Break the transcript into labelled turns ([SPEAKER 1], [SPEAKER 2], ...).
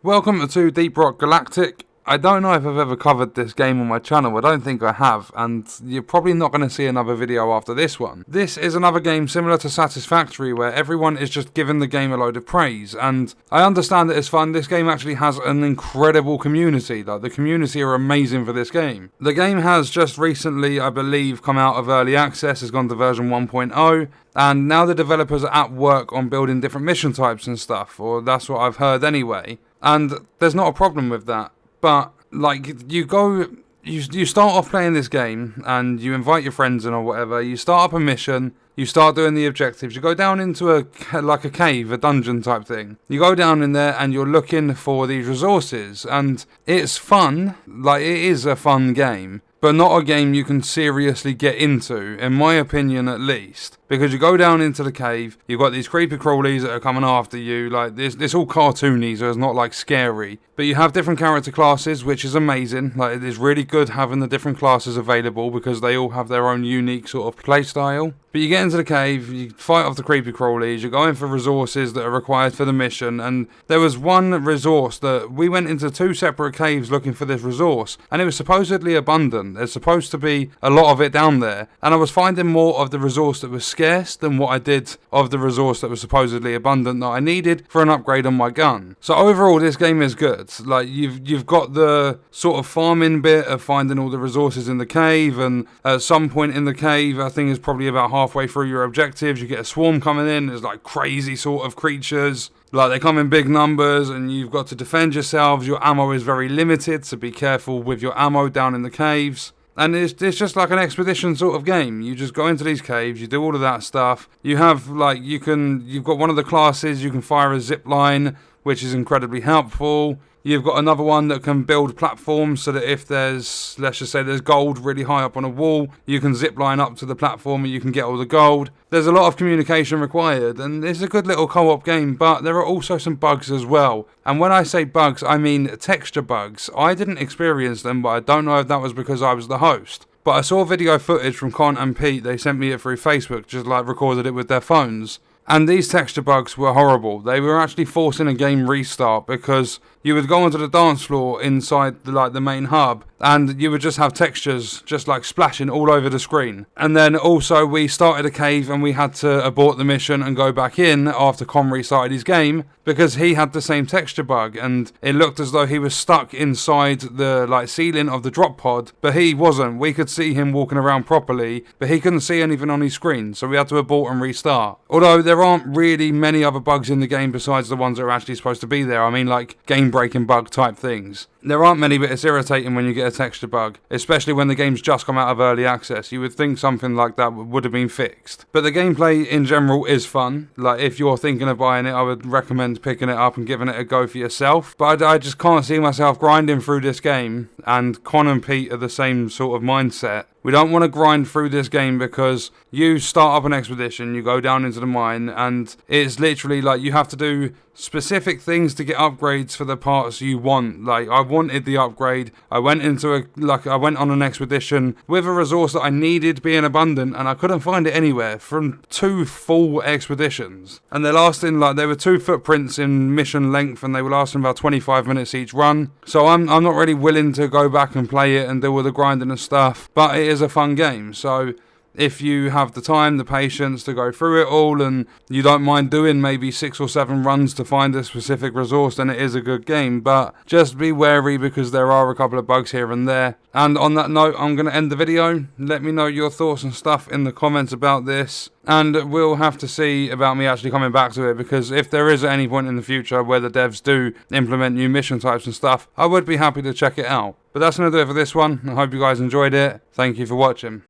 [SPEAKER 1] Welcome to Deep Rock Galactic. I don't know if I've ever covered this game on my channel, I don't think I have, and you're probably not going to see another video after this one. This is another game similar to Satisfactory where everyone is just giving the game a load of praise, and I understand that it's fun. This game actually has an incredible community, like the community are amazing for this game. The game has just recently, I believe, come out of early access, has gone to version 1.0, and now the developers are at work on building different mission types and stuff, or that's what I've heard anyway, and there's not a problem with that. But, like, you start off playing this game, and you invite your friends in or whatever, you start up a mission, you start doing the objectives, you go down into a cave, a dungeon type thing. You go down in there, and you're looking for these resources, and it's fun, like, it is a fun game, but not a game you can seriously get into, in my opinion at least. Because you go down into the cave, you've got these creepy crawlies that are coming after you, like, it's all cartoony, so it's not, like, scary. But you have different character classes, which is amazing. Like, it is really good having the different classes available, because they all have their own unique sort of playstyle. But you get into the cave, you fight off the creepy crawlies, you're going for resources that are required for the mission, and there was one resource that we went into 2 separate caves looking for this resource, and it was supposedly abundant. There's supposed to be a lot of it down there, and I was finding more of the resource that was scarce than what I did of the resource that was supposedly abundant that I needed for an upgrade on my gun. So overall, this game is good. Like, you've got the sort of farming bit of finding all the resources in the cave, and at some point in the cave, I think it's probably about halfway through your objectives, you get a swarm coming in. There's like crazy sort of creatures, like they come in big numbers, and you've got to defend yourselves. Your ammo is very limited, so be careful with your ammo down in the caves. And it's just like an expedition sort of game. You just go into these caves, you do all of that stuff. You have, like, you've got one of the classes, you can fire a zip line, which is incredibly helpful. You've got another one that can build platforms so that if there's, let's just say there's gold really high up on a wall, you can zip line up to the platform and you can get all the gold. There's a lot of communication required, and it's a good little co-op game, but there are also some bugs as well. And when I say bugs, I mean texture bugs. I didn't experience them, but I don't know if that was because I was the host. But I saw video footage from Con and Pete. They sent me it through Facebook, just like recorded it with their phones. And these texture bugs were horrible. They were actually forcing a game restart, because you would go onto the dance floor inside the main hub, and you would just have textures just like splashing all over the screen. And then also we started a cave and we had to abort the mission and go back in after Con restarted his game, because he had the same texture bug, and it looked as though he was stuck inside the ceiling of the drop pod, but he wasn't. We could see him walking around properly, but he couldn't see anything on his screen, so we had to abort and restart. Although there aren't really many other bugs in the game besides the ones that are actually supposed to be there. I mean, like game-breaking bug type things. There aren't many, but it's irritating when you get a texture bug, especially when the game's just come out of early access. You would think something like that would have been fixed. But the gameplay in general is fun. Like, if you're thinking of buying it, I would recommend picking it up and giving it a go for yourself. But I just can't see myself grinding through this game, and Con and Pete are the same sort of mindset. We don't want to grind through this game, because you start up an expedition, you go down into the mine, and it's literally like you have to do specific things to get upgrades for the parts you want. Like, I wanted the upgrade. I went on an expedition with a resource that I needed being abundant, and I couldn't find it anywhere from 2 full expeditions. And they're lasting, they were 2 footprints in mission length, and they were lasting about 25 minutes each run. So I'm not really willing to go back and play it and do all the grinding and stuff, but it is a fun game. So if you have the time, the patience to go through it all, and you don't mind doing maybe 6 or 7 runs to find a specific resource, then it is a good game. But just be wary, because there are a couple of bugs here and there. And on that note, I'm going to end the video. Let me know your thoughts and stuff in the comments about this. And we'll have to see about me actually coming back to it, because if there is at any point in the future where the devs do implement new mission types and stuff, I would be happy to check it out. But that's going to do it for this one. I hope you guys enjoyed it. Thank you for watching.